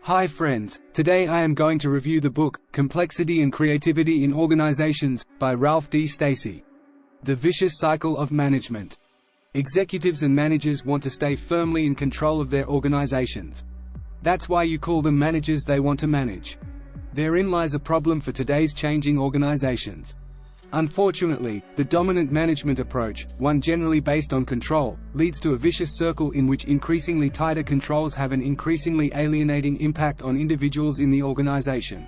Hi friends, today I am going to review the book, Complexity and Creativity in Organizations, by Ralph D. Stacey. The Vicious Cycle of Management. Executives and managers want to stay firmly in control of their organizations. That's why you call them managers. They want to manage. Therein lies a problem for today's changing organizations. Unfortunately, the dominant management approach, one generally based on control, leads to a vicious circle in which increasingly tighter controls have an increasingly alienating impact on individuals in the organization.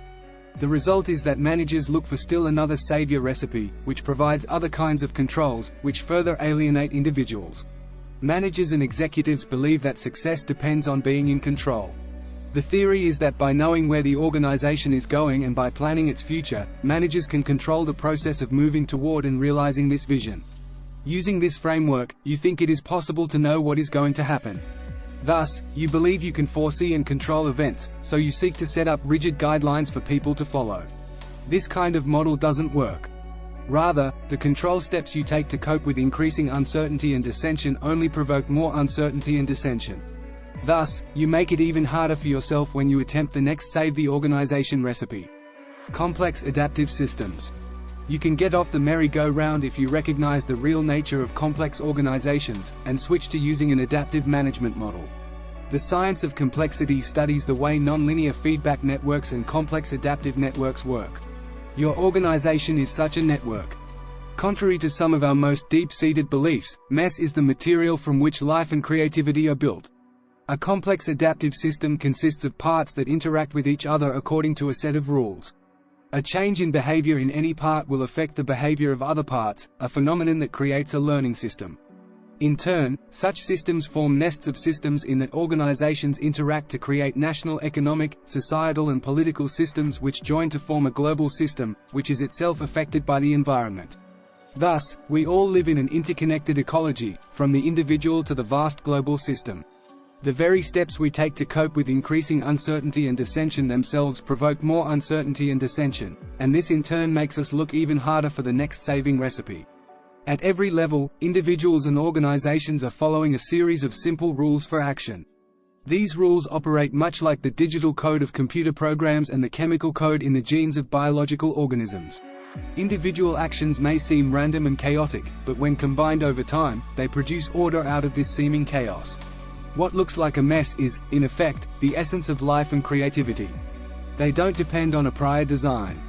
The result is that managers look for still another savior recipe, which provides other kinds of controls, which further alienate individuals. Managers and executives believe that success depends on being in control. The theory is that by knowing where the organization is going and by planning its future, managers can control the process of moving toward and realizing this vision. Using this framework, you think it is possible to know what is going to happen. Thus, you believe you can foresee and control events, so you seek to set up rigid guidelines for people to follow. This kind of model doesn't work. Rather, the control steps you take to cope with increasing uncertainty and dissension only provoke more uncertainty and dissension. Thus, you make it even harder for yourself when you attempt the next save the organization recipe. Complex adaptive systems. You can get off the merry-go-round if you recognize the real nature of complex organizations, and switch to using an adaptive management model. The science of complexity studies the way nonlinear feedback networks and complex adaptive networks work. Your organization is such a network. Contrary to some of our most deep-seated beliefs, mess is the material from which life and creativity are built. A complex adaptive system consists of parts that interact with each other according to a set of rules. A change in behavior in any part will affect the behavior of other parts, a phenomenon that creates a learning system. In turn, such systems form nests of systems in that organizations interact to create national economic, societal and political systems which join to form a global system, which is itself affected by the environment. Thus, we all live in an interconnected ecology, from the individual to the vast global system. The very steps we take to cope with increasing uncertainty and dissension themselves provoke more uncertainty and dissension, and this in turn makes us look even harder for the next saving recipe. At every level, individuals and organizations are following a series of simple rules for action. These rules operate much like the digital code of computer programs and the chemical code in the genes of biological organisms. Individual actions may seem random and chaotic, but when combined over time, they produce order out of this seeming chaos. What looks like a mess is, in effect, the essence of life and creativity. They don't depend on a prior design.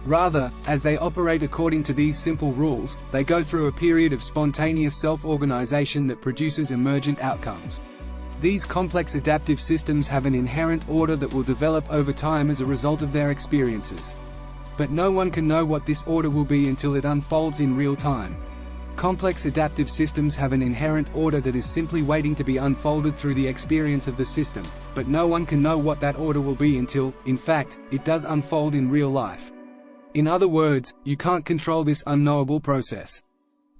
Rather, as they operate according to these simple rules, they go through a period of spontaneous self-organization that produces emergent outcomes. These complex adaptive systems have an inherent order that will develop over time as a result of their experiences. But no one can know what this order will be until it unfolds in real time. Complex adaptive systems have an inherent order that is simply waiting to be unfolded through the experience of the system, but no one can know what that order will be until, in fact, it does unfold in real life. In other words, you can't control this unknowable process.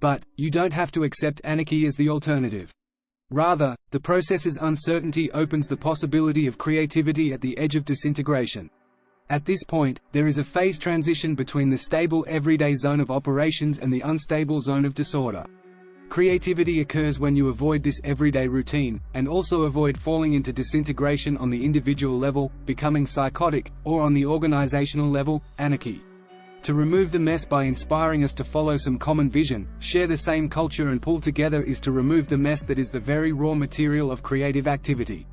But, you don't have to accept anarchy as the alternative. Rather, the process's uncertainty opens the possibility of creativity at the edge of disintegration. At this point, there is a phase transition between the stable everyday zone of operations and the unstable zone of disorder. Creativity occurs when you avoid this everyday routine, and also avoid falling into disintegration on the individual level, becoming psychotic, or on the organizational level, anarchy. To remove the mess by inspiring us to follow some common vision, share the same culture and pull together is to remove the mess that is the very raw material of creative activity.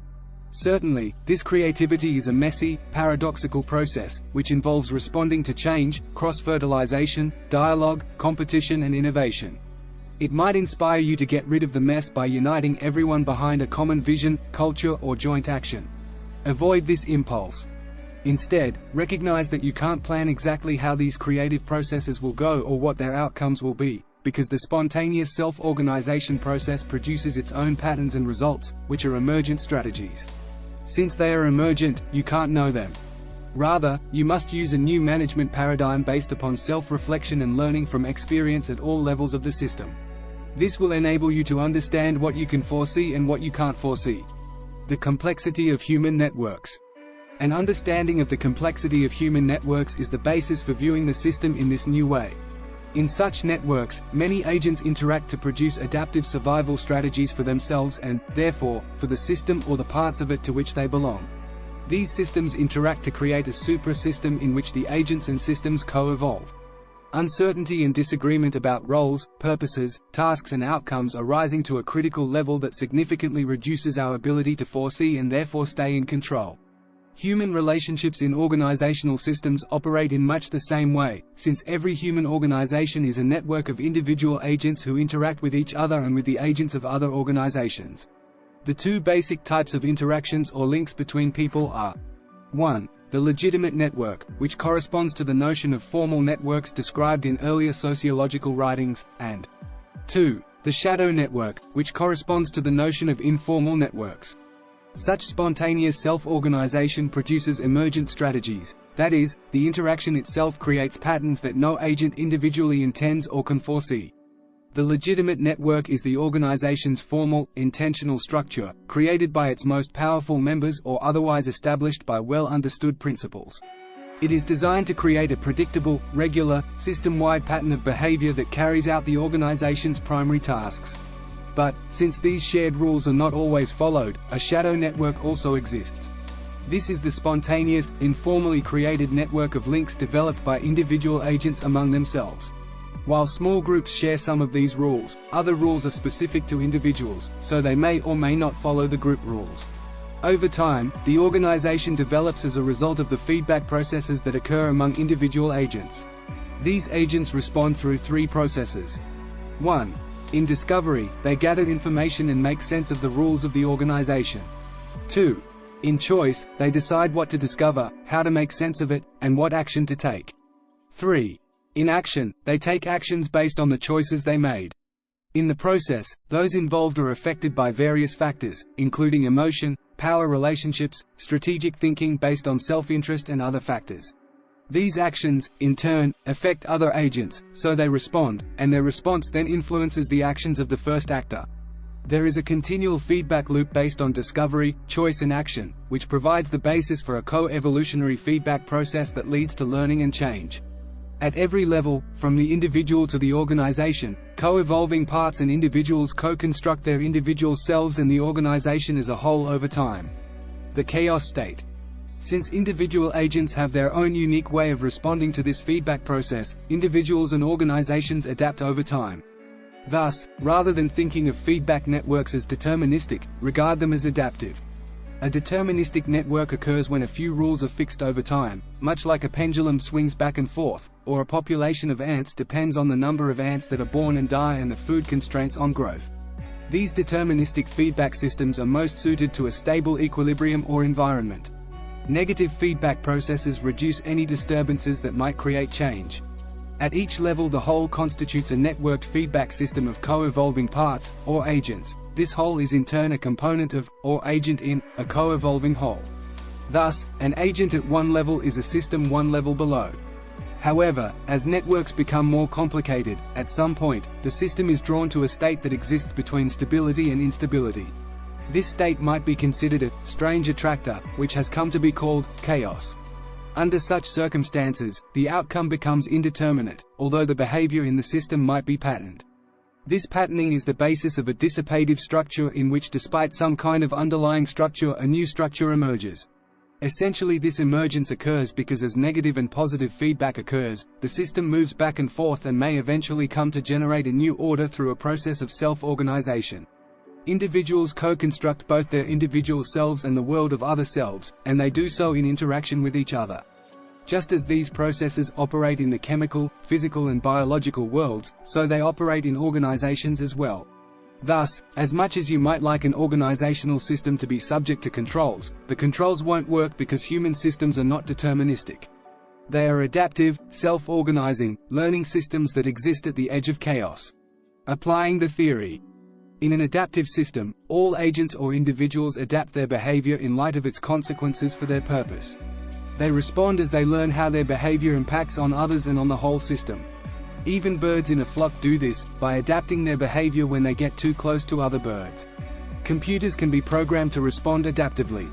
Certainly, this creativity is a messy, paradoxical process, which involves responding to change, cross-fertilization, dialogue, competition and innovation. It might inspire you to get rid of the mess by uniting everyone behind a common vision, culture or joint action. Avoid this impulse. Instead, recognize that you can't plan exactly how these creative processes will go or what their outcomes will be, because the spontaneous self-organization process produces its own patterns and results, which are emergent strategies. Since they are emergent, you can't know them. Rather, you must use a new management paradigm based upon self-reflection and learning from experience at all levels of the system. This will enable you to understand what you can foresee and what you can't foresee. The complexity of human networks. An understanding of the complexity of human networks is the basis for viewing the system in this new way. In such networks, many agents interact to produce adaptive survival strategies for themselves and, therefore, for the system or the parts of it to which they belong. These systems interact to create a supra-system in which the agents and systems co-evolve. Uncertainty and disagreement about roles, purposes, tasks and outcomes are rising to a critical level that significantly reduces our ability to foresee and therefore stay in control. Human relationships in organizational systems operate in much the same way, since every human organization is a network of individual agents who interact with each other and with the agents of other organizations. The two basic types of interactions or links between people are 1. The legitimate network, which corresponds to the notion of formal networks described in earlier sociological writings, and 2. The shadow network, which corresponds to the notion of informal networks. Such spontaneous self-organization produces emergent strategies, that is, the interaction itself creates patterns that no agent individually intends or can foresee. The legitimate network is the organization's formal, intentional structure, created by its most powerful members or otherwise established by well-understood principles. It is designed to create a predictable, regular, system-wide pattern of behavior that carries out the organization's primary tasks. But, since these shared rules are not always followed, a shadow network also exists. This is the spontaneous, informally created network of links developed by individual agents among themselves. While small groups share some of these rules, other rules are specific to individuals, so they may or may not follow the group rules. Over time, the organization develops as a result of the feedback processes that occur among individual agents. These agents respond through three processes. 1. In discovery, they gather information and make sense of the rules of the organization. 2. In choice, they decide what to discover, how to make sense of it, and what action to take. 3. In action, they take actions based on the choices they made. In the process, those involved are affected by various factors, including emotion, power relationships, strategic thinking based on self-interest and other factors. These actions, in turn, affect other agents, so they respond, and their response then influences the actions of the first actor. There is a continual feedback loop based on discovery, choice and action, which provides the basis for a co-evolutionary feedback process that leads to learning and change. At every level, from the individual to the organization, co-evolving parts and individuals co-construct their individual selves and the organization as a whole over time. The chaos state. Since individual agents have their own unique way of responding to this feedback process, individuals and organizations adapt over time. Thus, rather than thinking of feedback networks as deterministic, regard them as adaptive. A deterministic network occurs when a few rules are fixed over time, much like a pendulum swings back and forth, or a population of ants depends on the number of ants that are born and die and the food constraints on growth. These deterministic feedback systems are most suited to a stable equilibrium or environment. Negative feedback processes reduce any disturbances that might create change. At each level, the whole constitutes a networked feedback system of co-evolving parts, or agents. This whole is in turn a component of, or agent in, a co-evolving whole. Thus, an agent at one level is a system one level below. However, as networks become more complicated, at some point, the system is drawn to a state that exists between stability and instability. This state might be considered a strange attractor, which has come to be called chaos. Under such circumstances, the outcome becomes indeterminate, although the behavior in the system might be patterned. This patterning is the basis of a dissipative structure in which, despite some kind of underlying structure, a new structure emerges. Essentially, this emergence occurs because as negative and positive feedback occurs, the system moves back and forth and may eventually come to generate a new order through a process of self-organization. Individuals co-construct both their individual selves and the world of other selves, and they do so in interaction with each other. Just as these processes operate in the chemical, physical and biological worlds, so they operate in organizations as well. Thus, as much as you might like an organizational system to be subject to controls, the controls won't work because human systems are not deterministic. They are adaptive, self-organizing, learning systems that exist at the edge of chaos. Applying the theory. In an adaptive system, all agents or individuals adapt their behavior in light of its consequences for their purpose. They respond as they learn how their behavior impacts on others and on the whole system. Even birds in a flock do this, by adapting their behavior when they get too close to other birds. Computers can be programmed to respond adaptively.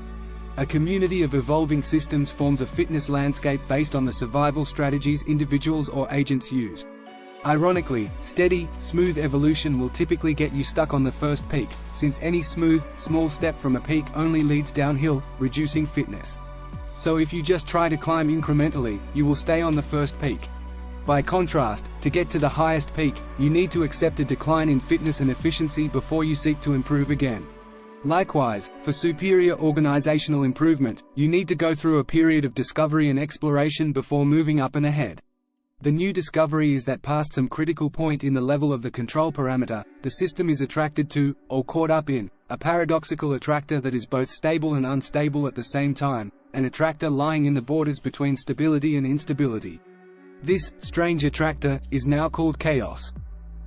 A community of evolving systems forms a fitness landscape based on the survival strategies individuals or agents use. Ironically, steady, smooth evolution will typically get you stuck on the first peak, since any smooth, small step from a peak only leads downhill, reducing fitness. So if you just try to climb incrementally, you will stay on the first peak. By contrast, to get to the highest peak, you need to accept a decline in fitness and efficiency before you seek to improve again. Likewise, for superior organizational improvement, you need to go through a period of discovery and exploration before moving up and ahead. The new discovery is that past some critical point in the level of the control parameter, the system is attracted to, or caught up in, a paradoxical attractor that is both stable and unstable at the same time, an attractor lying in the borders between stability and instability. This strange attractor is now called chaos.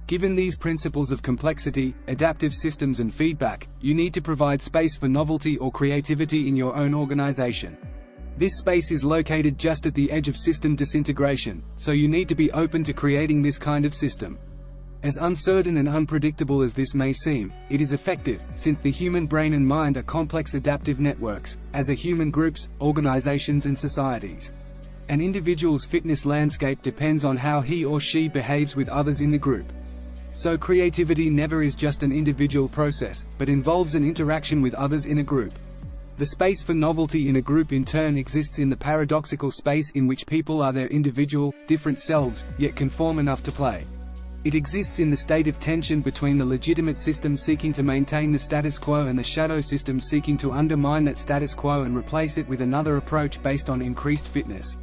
Given these principles of complexity, adaptive systems and feedback, you need to provide space for novelty or creativity in your own organization. This space is located just at the edge of system disintegration, so you need to be open to creating this kind of system. As uncertain and unpredictable as this may seem, it is effective, since the human brain and mind are complex adaptive networks, as are human groups, organizations and societies. An individual's fitness landscape depends on how he or she behaves with others in the group. So creativity never is just an individual process, but involves an interaction with others in a group. The space for novelty in a group in turn exists in the paradoxical space in which people are their individual, different selves, yet conform enough to play. It exists in the state of tension between the legitimate system seeking to maintain the status quo and the shadow system seeking to undermine that status quo and replace it with another approach based on increased fitness.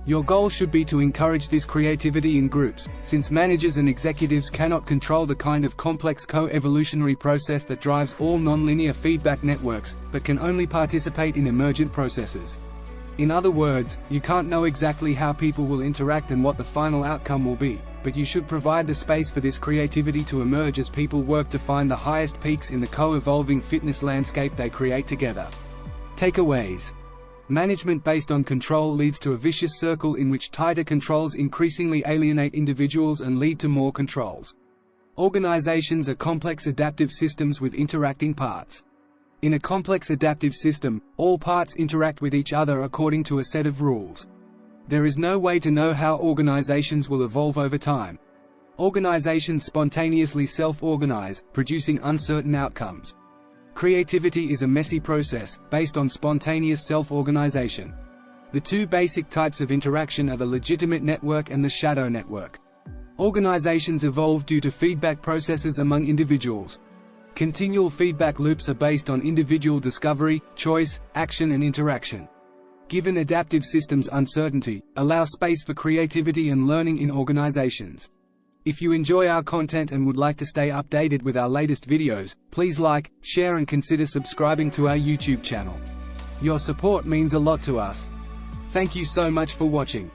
Your goal should be to encourage this creativity in groups, since managers and executives cannot control the kind of complex co-evolutionary process that drives all nonlinear feedback networks, but can only participate in emergent processes. In other words, you can't know exactly how people will interact and what the final outcome will be, but you should provide the space for this creativity to emerge as people work to find the highest peaks in the co-evolving fitness landscape they create together. Takeaways. Management based on control leads to a vicious circle in which tighter controls increasingly alienate individuals and lead to more controls. Organizations are complex adaptive systems with interacting parts. In a complex adaptive system, all parts interact with each other according to a set of rules. There is no way to know how organizations will evolve over time. Organizations spontaneously self-organize, producing uncertain outcomes. Creativity is a messy process, based on spontaneous self-organization. The two basic types of interaction are the legitimate network and the shadow network. Organizations evolve due to feedback processes among individuals. Continual feedback loops are based on individual discovery, choice, action and interaction. Given adaptive systems uncertainty, allow space for creativity and learning in organizations. If you enjoy our content and would like to stay updated with our latest videos, please like, share and consider subscribing to our YouTube channel. Your support means a lot to us. Thank you so much for watching.